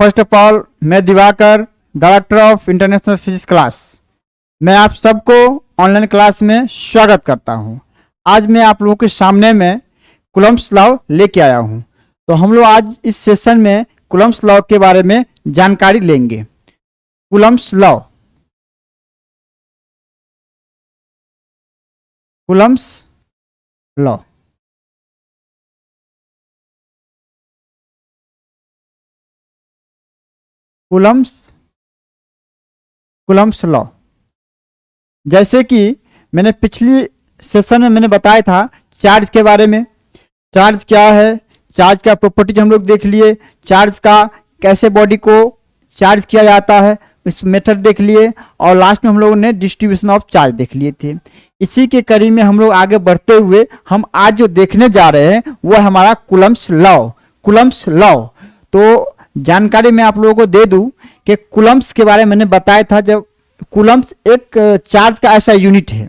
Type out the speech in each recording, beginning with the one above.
First of all मैं Diwakar, director of international physics class. मैं आप सबको ऑनलाइन क्लास में स्वागत करता हूं। आज मैं आप लोगों के सामने में कूलम्ब्स लॉ लेके आया हूं। तो हम लोग आज इस सेशन में कूलम्ब्स लॉ के बारे में जानकारी लेंगे। Coulomb's law, Coulomb's law, Coulomb's law. जैसे कि मैंने पिछली सेशन में मैंने बताया था चार्ज के बारे में। चार्ज क्या है, चार्ज का प्रॉपर्टीज हम लोग देख लिए, चार्ज का कैसे बॉडी को चार्ज किया जाता है इस मेथड देख लिए, और लास्ट में हम लोगों ने डिस्ट्रीब्यूशन ऑफ चार्ज देख लिए थे। इसी के कड़ी में हम लोग आगे बढ़ते हुए हम आज जो देखने जा रहे हैं वो है हमारा कूलम्ब्स लॉ। कूलम्ब्स लॉ तो जानकारी मैं आप लोगों को दे दूं कि कूलम्ब्स के बारे में मैंने बताया था। जब कूलम्ब्स एक चार्ज का ऐसा यूनिट है,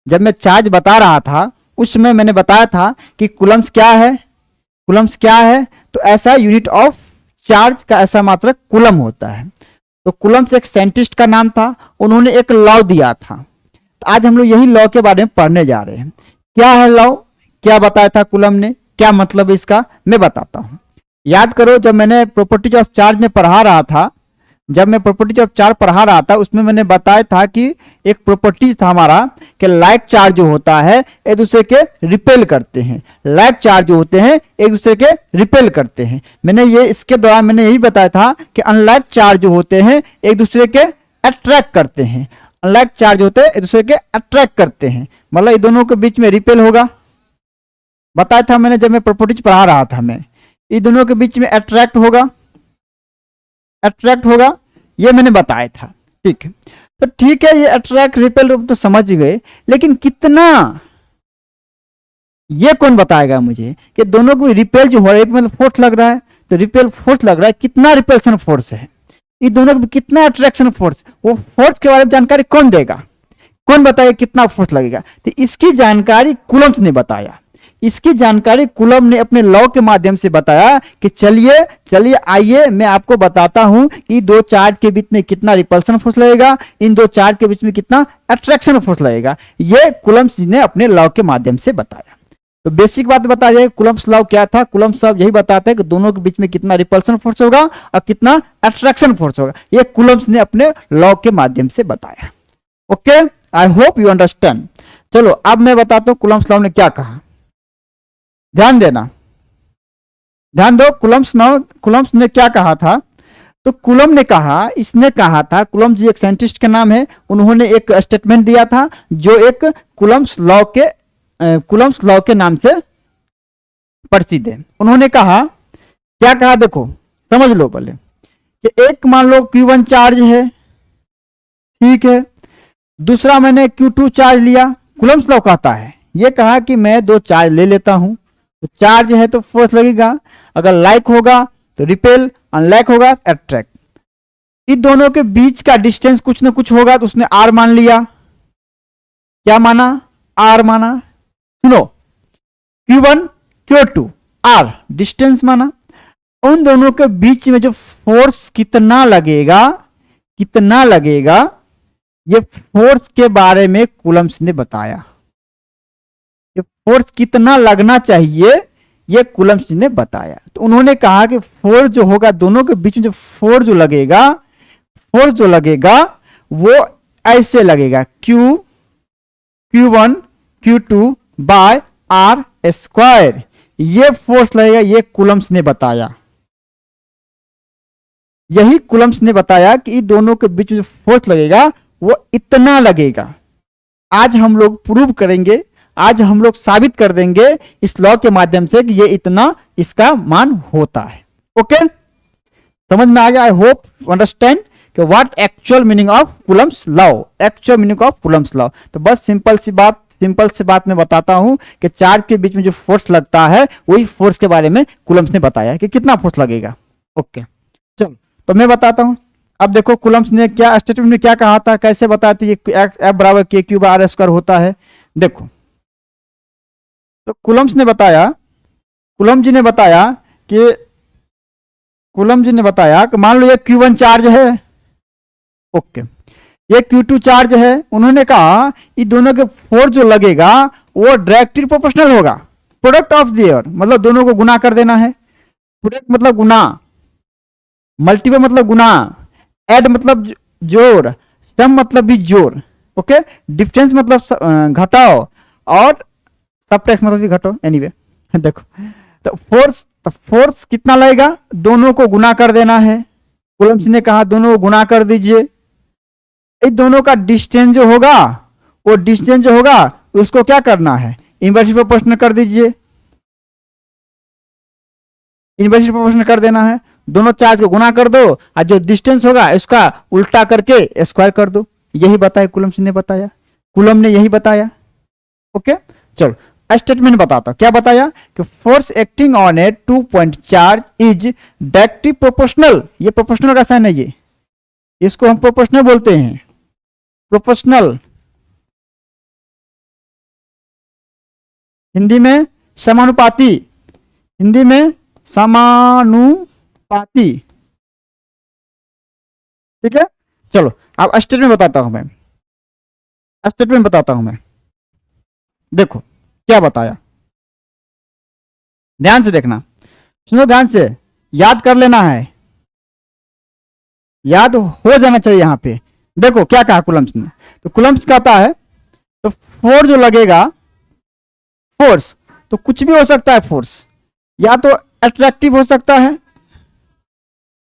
जब मैं चार्ज बता रहा था उस समय मैंने बताया था कि कूलम्ब्स क्या है। कूलम्ब्स क्या है तो ऐसा यूनिट ऑफ चार्ज का ऐसा मात्रक कूलम होता है। तो कूलम्ब्स एक साइंटिस्ट का नाम था, उन्होंने एक लॉ दिया था। तो आज हम लोग यही लॉ के बारे में पढ़ने जा रहे हैं। क्या है लॉ, क्या बताया था कूलम ने, क्या मतलब इसका मैं बताता हूं। याद करो, जब मैंने प्रॉपर्टीज ऑफ चार्ज में पढ़ा रहा था, उसमें मैंने बताया था कि एक प्रॉपर्टीज था हमारा कि लाइक चार्ज जो होता है एक दूसरे के रिपेल करते हैं। लाइक चार्ज जो होते हैं एक दूसरे के रिपेल करते हैं। मैंने ये इसके दौरान मैंने यही बताया था कि अनलाइक चार्ज जो होते हैं एक दूसरे के अट्रैक्ट करते हैं। अनलाइक चार्ज होते हैं एक दूसरे के अट्रैक्ट करते हैं, मतलब ये दोनों के बीच में रिपेल होगा। बताया था मैंने जब मैं प्रॉपर्टीज पढ़ा रहा था, मैं ये दोनों के बीच में अट्रैक्ट होगा, ये मैंने बताया था। ठीक है, तो ठीक है, ये अट्रैक्ट रिपेल तो समझ गए, लेकिन कितना, ये कौन बताएगा मुझे कि दोनों को रिपेल जो हो रहा है मतलब फोर्स लग रहा है, तो रिपेल फोर्स लग रहा है, कितना रिपल्सन फोर्स है, ये दोनों के कितना अट्रैक्शन फोर्स, वो फोर्स के बारे में जानकारी कौन देगा, कौन बताएगा कितना फोर्स लगेगा। तो इसकी जानकारी कूलम्ब्स ने बताया। इसकी जानकारी कूलम ने अपने लॉ के माध्यम से बताया कि चलिए आइए मैं आपको बताता हूं कि दो चार्ज के बीच में कितना रिपल्सन फोर्स लगेगा, इन दो चार्ज के बीच में कितना अट्रैक्शन फोर्स लगेगा। ये कूलम्ब्स ने अपने लॉ के माध्यम से बताया। तो बेसिक बात बताया जाए कूलम्ब्स लॉ क्या था। कूलम्ब्स लॉ यही बताते हैं कि दोनों के बीच में कितना रिपल्सन फोर्स होगा और कितना अट्रैक्शन फोर्स होगा। ये कूलम्ब्स ने अपने लॉ के माध्यम से बताया। Okay, I hope you understand. चलो अब मैं बताता हूं कूलम्ब्स लॉ ने क्या कहा। ध्यान देना, ध्यान दो। कूलम्ब्स ने क्या कहा था, तो कूलम ने कहा, इसने कहा था, कूलम जी एक साइंटिस्ट का नाम है, उन्होंने एक स्टेटमेंट दिया था जो एक कूलम्ब्स लॉ के नाम से प्रसिद्ध है। उन्होंने कहा, क्या कहा देखो समझ लो पहले, कि एक मान लो Q1 चार्ज है, ठीक है, दूसरा मैंने Q2 चार्ज लिया। कूलम्ब्स लॉ कहता है, ये कहा कि मैं दो चार्ज ले लेता हूं, तो चार्ज है तो फोर्स लगेगा, अगर लाइक होगा तो रिपेल, अनलाइक होगा अट्रैक्ट। इन दोनों के बीच का डिस्टेंस कुछ ना कुछ होगा, तो उसने आर मान लिया। क्या माना, आर माना। सुनो, Q1 Q2 आर डिस्टेंस माना। उन दोनों के बीच में जो फोर्स कितना लगेगा, ये फोर्स के बारे में कूलम्ब्स ने बताया। फोर्स कितना लगना चाहिए ये कूलम्ब्स ने बताया। तो उन्होंने कहा कि फोर्स जो होगा दोनों के बीच में जो फोर्स जो लगेगा वो ऐसे लगेगा, Q1 Q2 by r square, ये फोर्स लगेगा। ये कूलम्ब्स ने बताया, यही कूलम्ब्स ने बताया कि इन दोनों के बीच में जो फोर्स लगेगा वो इतना लगेगा। आज हम लोग प्रूव करेंगे, आज हम लोग साबित कर देंगे इस लॉ के माध्यम से कि ये इतना इसका मान होता है। ओके, समझ में आ गया। आई होप अंडरस्टैंड कि what actual meaning of Coulomb's law, actual meaning of Coulomb's law. तो बस सिंपल सी बात मैं बताता हूं कि चार्ज के बीच में जो फोर्स लगता है वही फोर्स के बारे में कूलम्ब्स ने बताया कि कितना फोर्स लगेगा। ओके, चलो तो मैं बताता हूं। अब देखो कूलम्ब्स ने क्या स्टेटमेंट में क्या कहा था, कैसे बताया था, ये F बराबर KQ बाय आर स्क्वायर होता है। देखो, तो कूलम्ब्स जी ने बताया कि कूलम्ब जी ने बताया कि मान लो ये Q1 चार्ज है, ओके, ये Q2 चार्ज है। उन्होंने कहा ये दोनों के फोर्स जो लगेगा वो डायरेक्टली प्रोपोर्शनल होगा। प्रोडक्ट ऑफ देयर मतलब दोनों को गुना कर देना है। प्रोडक्ट मतलब गुना, मल्टीपल मतलब गुना, ऐड मतलब जोड़, सम मतलब भी जोड़, ओके, डिफरेंस मतलब घटाओ और सबट्रैक्ट मतलब भी घटाओ। एनीवे देखो तो फोर्स कितना लगेगा, दोनों को गुना कर देना है। कूलम्ब ने कहा दोनों को गुना कर दीजिए। इन दोनों का डिस्टेंस जो होगा, वो डिस्टेंस जो होगा उसको क्या करना है, इनवर्सली प्रोपोर्शनल कर दीजिए, इनवर्सली प्रोपोर्शनल कर देना है। दोनों चार्ज को गुना कर दो और जो डिस्टेंस होगा इसका उल्टा करके स्क्वायर कर दो। यही बताया कूलम्ब ने बताया, कूलम्ब ने यही बताया। ओके चलो स्टेटमेंट बताता हूं। क्या बताया कि force acting on a 2 point charge is directly proportional. ये प्रोपोर्शनल का साइन है, ये इसको हम प्रोपोर्शनल बोलते हैं, प्रोपोर्शनल, हिंदी में समानुपाती, हिंदी में समानुपाती। ठीक है चलो अब स्टेटमेंट बताता हूं मैं, स्टेटमेंट बताता हूं मैं। देखो क्या बताया, ध्यान से देखना, सुनो ध्यान से, याद कर लेना है, याद हो जाना चाहिए यहां पे। देखो क्या कहा कूलम्ब ने, तो कूलम्ब कहता है तो फोर्स जो लगेगा, फोर्स तो कुछ भी हो सकता है। फोर्स या तो अट्रैक्टिव हो सकता है,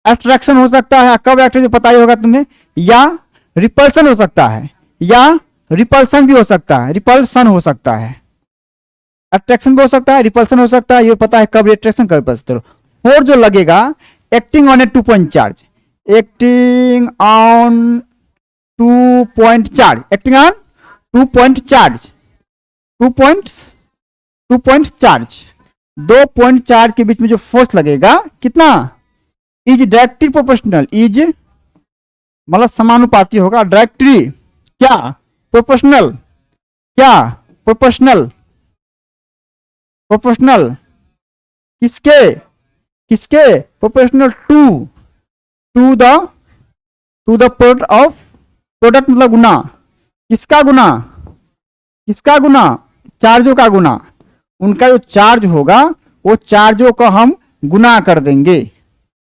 अट्रैक्शन हो सकता है, कब अट्रैक्टिव पता ही होगा तुम्हें, या रिपल्सन हो सकता है, या रिपल्सन भी हो सकता है, रिपल्सन हो सकता है, अट्रैक्शन भी हो सकता है, रिपल्सन हो सकता है, ये पता है कब अट्रैक्शन कब रिपल्सन। फोर्स जो लगेगा acting on a 2 point charge, acting on 2 point charge, acting on 2 point charge, 2 point charge, 2 point charge के बीच में जो फोर्स लगेगा कितना, इज डायरेक्टली प्रोपोर्शनल, इज मतलब समानुपाती होगा, डायरेक्टली क्या प्रोपोर्शनल, क्या प्रोपोर्शनल, प्रोपोर्शनल किसके, किसके proportional to the product of, product मतलब गुना, किसका गुना, किसका गुना, चार्जों का गुना। उनका जो चार्ज होगा वो चार्जों को हम गुना कर देंगे।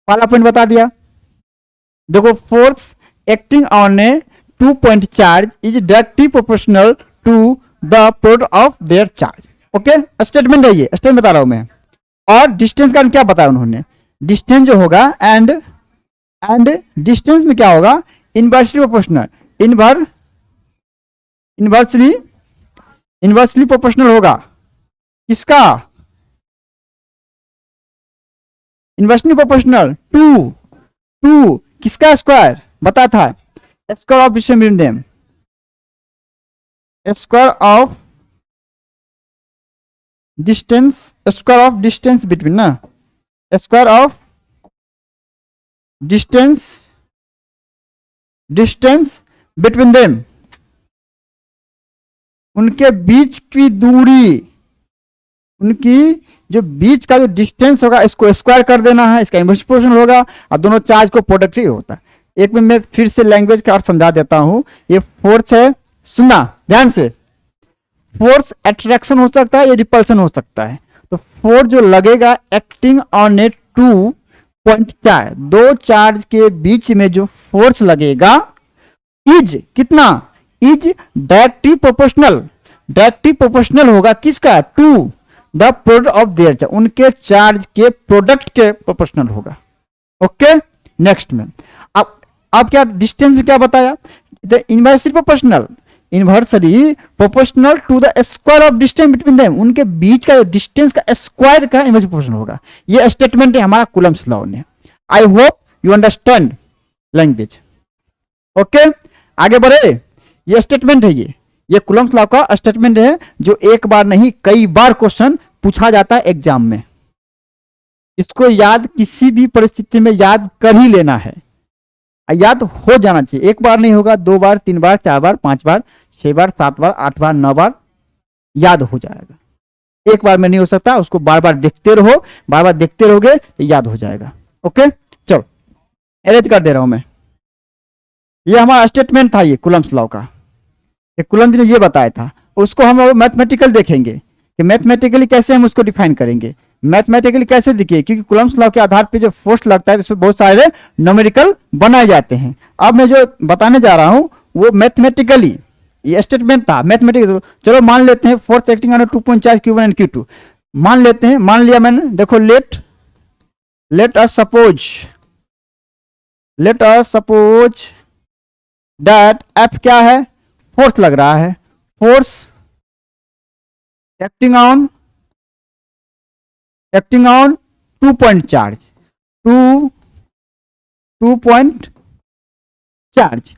पहला पॉइंट बता दिया। देखो force acting on a 2 point charge is directly proportional to the product of their charge. Okay statement है ये, स्टेटमेंट बता रहा हूं मैं। और डिस्टेंस का क्या बताया उन्होंने, डिस्टेंस जो होगा एंड डिस्टेंस में क्या होगा, इनवर्सली प्रोपोर्शनल, इनवर्सली प्रोपोर्शनल होगा, किसका, इनवर्सली प्रोपोर्शनल टू किसका स्क्वायर, बता था square of distance between them, square of distance, square of distance between ना, square of distance between them, उनके बीच की दूरी, उनकी जो बीच का जो डिस्टेंस होगा इसको स्क्वायर कर देना है, इसका इनवर्स प्रोपोर्शनल होगा और दोनों चार्ज को प्रोडक्ट ही होता है। एक में मैं फिर से लैंग्वेज का अर्थ समझा देता हूं। ये फोर्स है, सुनना ध्यान से, फोर्स अट्रैक्शन हो सकता है या रिपल्सन हो सकता है। तो फोर्स जो लगेगा acting on a 2 point charge, दो चार्ज के बीच में जो फोर्स लगेगा इज कितना, is directly proportional, directly proportional होगा किसका, to the product of their charge, उनके चार्ज के प्रोडक्ट के प्रोपोर्शनल होगा। ओके नेक्स्ट में अब क्या डिस्टेंस में क्या बताया, the inversely proportional, inversely proportional to the square of distance between them, उनके बीच का डिस्टेंस का स्क्वायर का इनवर्सली प्रोपोर्शनल होगा। ये स्टेटमेंट है हमारा कूलम्ब्स लॉ ने। I hope you understand language. Okay आगे बढ़े, ये स्टेटमेंट है, ये कूलम्ब्स लॉ का स्टेटमेंट है जो एक बार नहीं कई बार क्वेश्चन पूछा जाता है एग्जाम में। इसको याद किसी भी परिस्थिति में याद कर ही लेना है, याद हो जाना चाहिए। एक बार नहीं होगा, 2 बार 3 बार 4 बार 5 बार 6 बार 7 बार 8 बार 9 बार याद हो जाएगा। एक बार में नहीं हो सकता, उसको बार बार देखते रहो, बार बार देखते रहोगे तो याद हो जाएगा। ओके अरेंज कर दे रहा हूं मैं। ये हमारा स्टेटमेंट था, ये कूलम्स लॉ का, ये कूलम्स ने ये बताया था। उसको हम मैथमेटिकल देखेंगे कि मैथमेटिकली कैसे हम उसको डिफाइन करेंगे, मैथमेटिकली कैसे दिखे, क्योंकि कूलम्स लॉ के आधार पे जो फोर्स लगता है इसमें बहुत सारे न्यूमेरिकल बनाए जाते हैं। अब मैं जो बताने जा रहा हूं वो मैथमेटिकली, ये स्टेटमेंट था मैथमेटिकल। चलो मान लेते हैं force acting on 2 point charge Q1 and Q2, मान लेते हैं, मान लिया मैंने। देखो let us suppose that F क्या है, फोर्स लग रहा है, force acting on 2 point charge, 2 point charge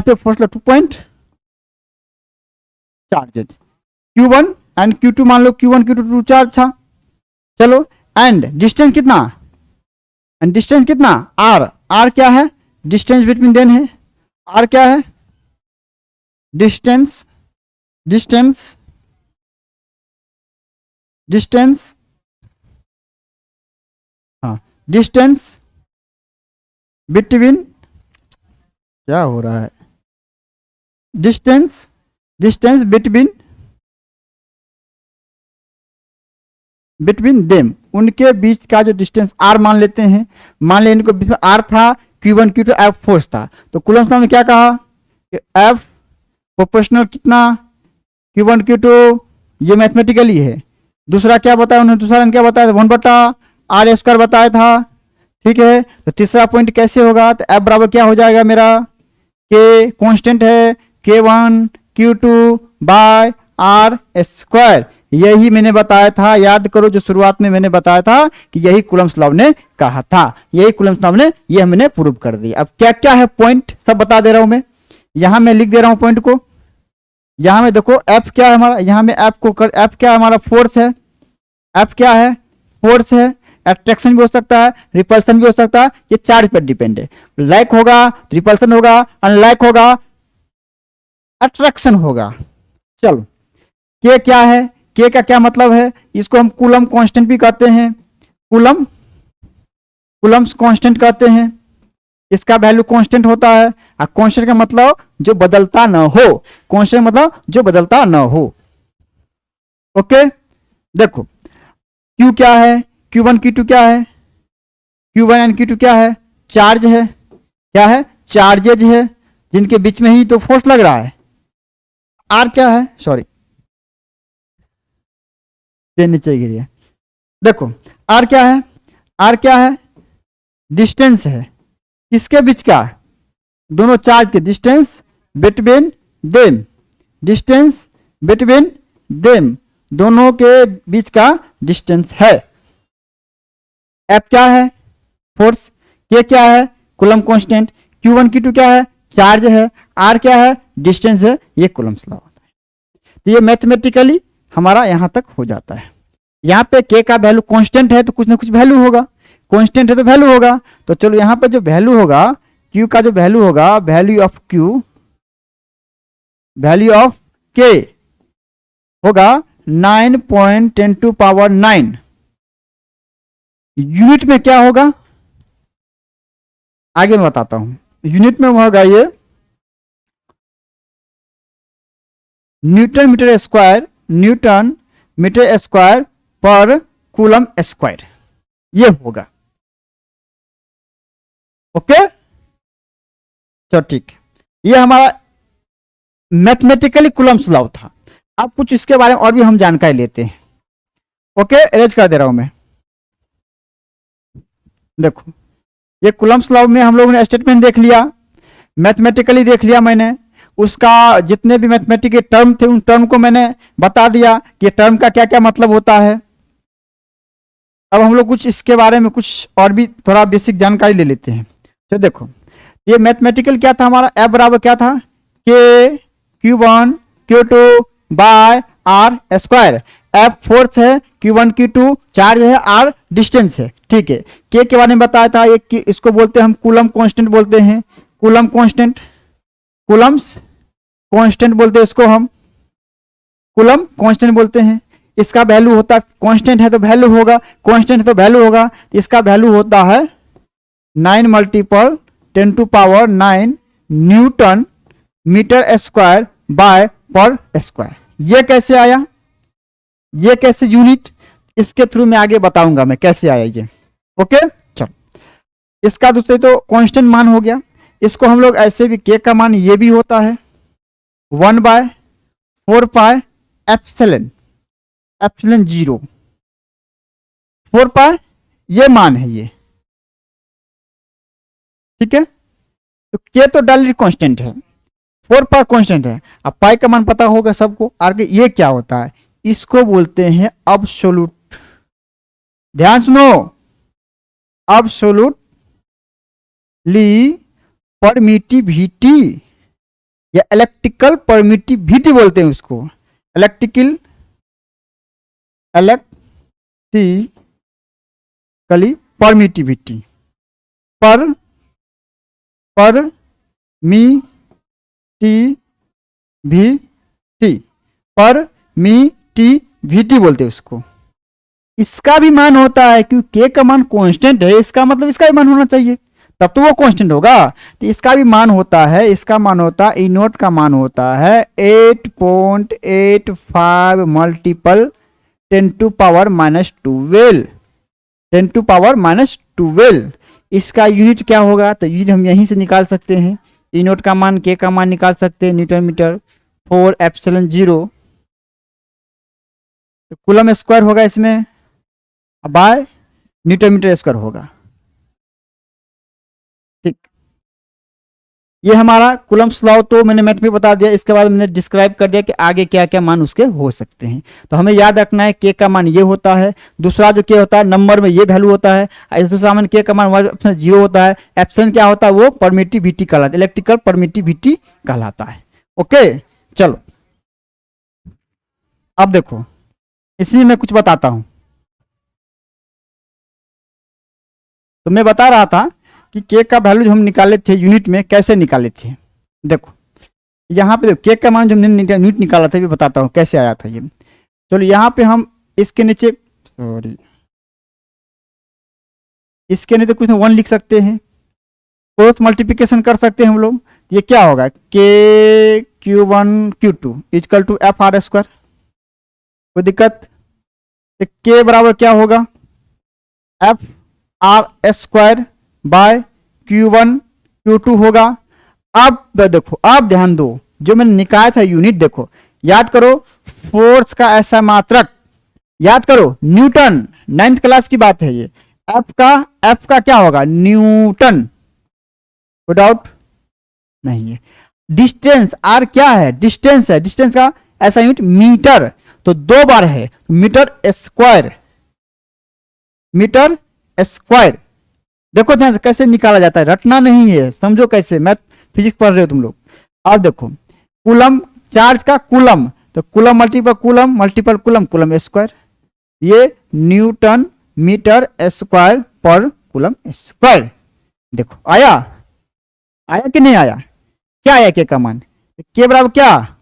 पे force 2 point charges Q1 and Q2, मान लो Q1 Q2 2 चार्ज था। चलो एंड डिस्टेंस कितना, R क्या है, डिस्टेंस बिटवीन देन है, R क्या है, डिस्टेंस हाँ, डिस्टेंस बिटवीन, क्या हो रहा है, डिस्टेंस बिटवीन देम, उनके बीच का जो डिस्टेंस R मान लेते हैं। मान लें इनको बीच में R था, Q1 Q2 F फोर्स था, तो कूलम्स लॉ में क्या कहा कि F प्रोपोर्शनल कितना Q1 Q2, ये मैथमेटिकली है। दूसरा क्या बताया उन्होंने, दूसरा क्या बताया था, 1/r² बताया था, ठीक है। तो तीसरा पॉइंट कैसे होगा, तो F बराबर क्या हो जाएगा मेरा, K कांस्टेंट है, K1 Q2 बाय R²। यही मैंने बताया था, याद करो जो शुरुआत में मैंने बताया था कि यही कूलम्स लॉ ने कहा था, यही कूलम्स लॉ ने, ये हमने प्रूव कर दिया। अब क्या क्या है पॉइंट सब बता दे रहा हूं मैं, यहां मैं लिख दे रहा हूं पॉइंट को। यहां में देखो F क्या है हमारा, यहां में F क्या है हमारा, फोर्स है, F क्या है, फोर्स है। अट्रैक्शन भी हो सकता है, रिपल्सन भी हो सकता है, ये चार्ज पर डिपेंड है। लाइक होगा रिपल्सन होगा, अनलाइक होगा अट्रैक्शन होगा। चलो K क्या है, K का क्या मतलब है, इसको हम कूलम कांस्टेंट भी कहते हैं, कूलम्स कांस्टेंट कहते हैं, इसका वैल्यू कांस्टेंट होता है। और कांस्टेंट का मतलब जो बदलता ना हो, कांस्टेंट मतलब जो बदलता ना हो। ओके, देखो Q क्या है, Q1 Q2 क्या है, Q1 एंड Q2 क्या है, चार्ज है, क्या है, चार्जेज है, जिनके बीच में ही तो फोर्स लग रहा है। R क्या है, सॉरी पेन नीचे गिरी है, देखो R क्या है, R क्या है, डिस्टेंस है, किसके बीच का, दोनों चार्ज के, distance between them, distance between them, दोनों के बीच का डिस्टेंस है। F क्या है, फोर्स, K क्या है, कूलम कांस्टेंट, Q1 Q2 क्या है, चार्ज है, R क्या है, डिस्टेंस है, ये कूलम्स लॉ होता है। तो ये मैथमेटिकली हमारा यहां तक हो जाता है। यहाँ पे K का वैल्यू कांस्टेंट है तो कुछ ना कुछ वैल्यू होगा, कांस्टेंट है तो वैल्यू होगा। तो चलो यहाँ पे जो वैल्यू होगा, Q का जो वैल्यू होगा, value of Q, value of K होगा 9.10⁹ यूनिट में क्या होगा आगे मैं बताता हूं। यूनिट में होगा ये न्यूटन मीटर स्क्वायर पर कूलम स्क्वायर, ये होगा। ओके, चलो ठीक, ये हमारा मैथमेटिकली कूलम्स लॉ था। अब कुछ इसके बारे में और भी हम जानकारी लेते हैं। ओके, अरेंज कर दे रहा हूं मैं। देखो ये कूलम्स लॉ में हम लोगों ने स्टेटमेंट देख लिया, मैथमेटिकली देख लिया मैंने, उसका जितने भी मैथमेटिक के टर्म थे उन टर्म को मैंने बता दिया कि टर्म का क्या क्या मतलब होता है। अब हम लोग कुछ इसके बारे में कुछ और भी थोड़ा बेसिक जानकारी ले लेते हैं। तो देखो ये मैथमेटिकल क्या था हमारा, F बराबर क्या था, K Q1 Q2 bye R²। F force है, Q1 Q2 चार्ज है, R डिस्टेंस है, ठीक है। K के बारे में बताया था, ये इसको बोलते हैं हम कूलम कांस्टेंट बोलते हैं, कूलम कांस्टेंट, कूलम्स कांस्टेंट बोलते हैं इसको हम, कूलम कांस्टेंट बोलते हैं। इसका वैल्यू होता है, कांस्टेंट है तो वैल्यू होगा, कांस्टेंट है तो वैल्यू होगा, इसका वैल्यू होता है 9 multiple 10⁻⁹ newton metre square by पर स्क्वायर। ये कैसे आया, ये कैसे यूनिट, इसके थ्रू मैं आगे बताऊंगा मैं कैसे आया ये। ओके चलो, इसका दूसरे तो कांस्टेंट मान हो गया, इसको हम लोग ऐसे भी के का मान ये भी होता है 1/4 एप्सिलॉन 0। 4 पाई ये मान है ये, ठीक है। तो के तो डायरेक्ट कांस्टेंट है, 4 पाई कांस्टेंट है। अब पाई का मान पता होगा सबको। आगे ये क्या होता है, इसको बोलते हैं अब्सोल्यूट। ध्यान सुनो, अब्सोल्यूटली परमिटिविटी या इलेक्ट्रिकल परमिटिविटी बोलते हैं उसको। इलेक्ट्रिकली परमिटिविटी, परमिटिविटी बोलते हैं उसको। इसका भी मान होता है क्योंकि के का मान कांस्टेंट है, इसका मतलब इसका भी मान होना चाहिए, तब तो वो कांस्टेंट होगा। तो इसका भी मान होता है, इसका मान होता है, ई नोट का मान होता है 8.85 मल्टीपल 10⁻⁻12 10⁻⁻12। इसका यूनिट क्या होगा, तो यूनिट हम यहीं से निकाल सकते हैं। ई नोट का मान, के का मान निकाल सकते हैं, newton metre 4 epsilon 0 coulomb square होगा इसमें बाय न्यूटन मीटर स्क्वायर होगा। ठीक, ये हमारा कूलम्स लॉ तो मैंने मैथ में बता दिया, इसके बाद मैंने डिस्क्राइब कर दिया कि आगे क्या क्या मान उसके हो सकते हैं। तो हमें याद रखना है के का मान ये होता है, दूसरा जो के होता है नंबर में ये वैल्यू होता है, दूसरा मान के का मान 0 होता है। एप्सिलॉन क्या होता है, वो परमिटिविटी कहलाता है, इलेक्ट्रिकल परमिटिविटी कहलाता है। ओके चलो, अब देखो इसमें मैं कुछ बताता हूं। तो मैं बता रहा था कि के का वैल्यू जो हम निकाले थे यूनिट में, कैसे निकाले थे। देखो यहाँ पे देखो के का मान जो हमने यूनिट निकाला था, भी बताता हूँ कैसे आया था ये। चलो यहाँ पे हम इसके नीचे, सॉरी, इसके नीचे कुछ 1 लिख सकते हैं, क्रॉस मल्टीप्लिकेशन कर सकते हैं हम लोग। ये क्या होगा, के Q1 Q2 equal to FR²। कोई दिक्कत, के बराबर क्या होगा, FR² बाय Q1 Q2 होगा। अब देखो, अब ध्यान दो, जो मैंने निकाला था यूनिट, देखो याद करो, फोर्स का ऐसा मात्रक, याद करो न्यूटन, 9th क्लास की बात है ये। एफ का क्या होगा, न्यूटन, कोई डाउट नहीं है। डिस्टेंस आर क्या है, डिस्टेंस है, डिस्टेंस का ऐसा यूनिट मीटर, तो 2 बार है, मीटर स्क्वायर, मीटर स्क्वायर। देखो ध्यान से कैसे निकाला जाता है, रटना नहीं है, समझो कैसे, मैथ फिजिक्स पढ़ रहे हो तुम लोग। अब देखो कूलम, चार्ज का कूलम, तो coulomb multiple coulomb multiple coulomb, coulomb square, ये न्यूटन मीटर स्क्वायर पर कूलम स्क्वायर। देखो आया, आया कि नहीं आया, क्या आया के का मान, के बराबर क्या,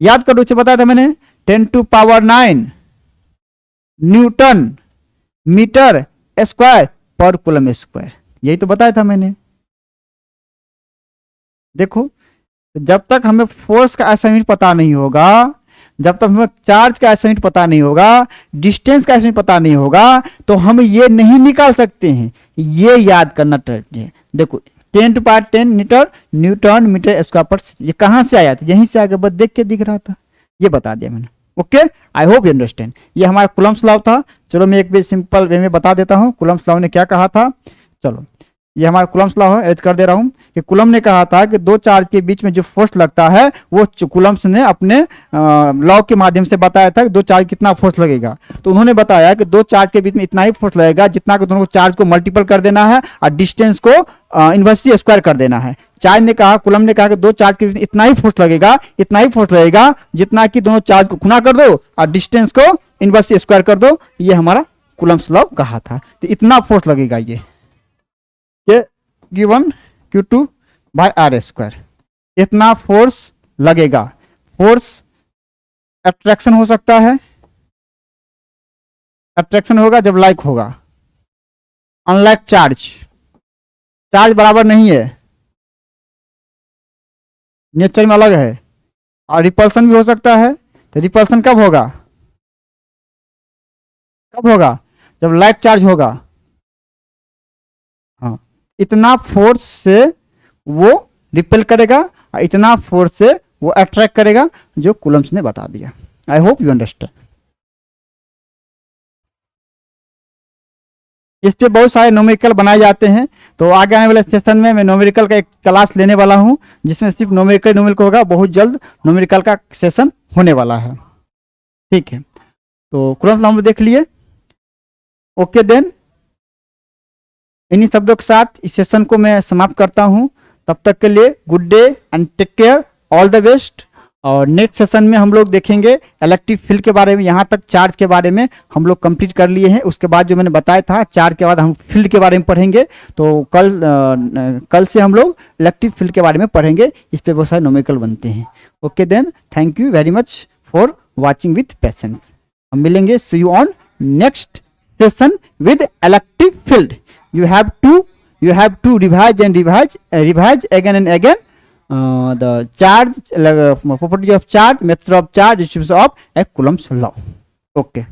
याद करो, उसे बताया था मैंने 10⁻⁹ न्यूटन मीटर स्क्वायर पर कूलम स्क्वायर, यही तो बताया था मैंने। देखो जब तक हमें फोर्स का ऐसा यूनिट पता नहीं होगा, जब तक हमें चार्ज का ऐसा यूनिट पता नहीं होगा, डिस्टेंस का ऐसा यूनिट पता नहीं होगा, तो हम ये नहीं निकाल सकते हैं। ये याद करना चाहिए। देखो 10⁻10 मीटर न्यूटन मीटर स्क्वायर पर, ये कहां से आया था, यहीं से आगे बस देख के दिख रहा था, ये बता दिया मैंने। Okay, I hope you understand. ये हमारा कूलम्स लॉ था। चलो मैं एक भी सिंपल वे में बता देता हूँ कूलम्स लॉ ने क्या कहा था। चलो ये हमारा कूलम्स लॉ है, एड कर दे रहा हूँ कि कूलम ने कहा था कि दो चार्ज के बीच में जो फोर्स लगता है वो कूलम्स ने अपने लॉ के माध्यम से बताया था कि दो चार्ज कितना फोर्स लगेगा। तो उन्होंने बताया कि दो चार्ज के बीच में इतना ही फोर्स लगेगा जितना कि दोनों को चार्ज को मल्टीपल कर देना है और डिस्टेंस को इन्वर्सली स्क्वायर कर देना है। चार्ज ने कहा, कूलम ने कहा कि दो चार्ज के बीच इतना ही फोर्स लगेगा, इतना ही फोर्स लगेगा जितना कि दोनों चार्ज को गुणा कर दो और डिस्टेंस को इन्वर्सली स्क्वायर कर दो। ये हमारा कूलम्स लॉ कहा था। तो इतना फोर्स लगेगा, ये Q1 Q2 बाय R², इतना फोर्स लगेगा। फोर्स अट्रैक्शन हो सकता है, अट्रैक्शन होगा जब लाइक होगा, अनलाइक चार्ज चार्ज बराबर नहीं है, नेचर में अलग है, और रिपल्सन भी हो सकता है। तो रिपल्सन कब होगा, कब होगा, जब लाइक चार्ज होगा। हाँ, इतना फोर्स से वो रिपेल करेगा और इतना फोर्स से वो अट्रैक्ट करेगा, जो कूलम्ब्स ने बता दिया। I hope you understand. इस पे बहुत सारे न्यूमेरिकल बनाए जाते हैं, तो आगे आने वाले सेशन में मैं न्यूमेरिकल का एक क्लास लेने वाला हूं, जिसमें सिर्फ न्यूमेरिकल होगा। बहुत जल्द न्यूमेरिकल का सेशन होने वाला है, ठीक है। तो कूलम्ब्स लॉ हम देख लिए। ओके देन, इन्हीं शब्दों के साथ इस सेशन को मैं समाप्त करता हूं। तब तक के लिए good day and take care, all the best. और नेक्स्ट सेशन में हम लोग देखेंगे इलेक्ट्रिक फील्ड के बारे में। यहाँ तक चार्ज के बारे में हम लोग कंप्लीट कर लिए हैं। उसके बाद जो मैंने बताया था, चार्ज के बाद हम फील्ड के बारे में पढ़ेंगे। तो कल से हम लोग इलेक्ट्रिक फील्ड के बारे में पढ़ेंगे। इस पे बहुत सारे न्यूमेरिकल बनते हैं। Okay then, thank you very much for watching with patience. हम मिलेंगे, see you on next session with electric field. You have to revise and revise again and again the charge, property of charge, method of charge, distribution of a Coulomb's law. Okay.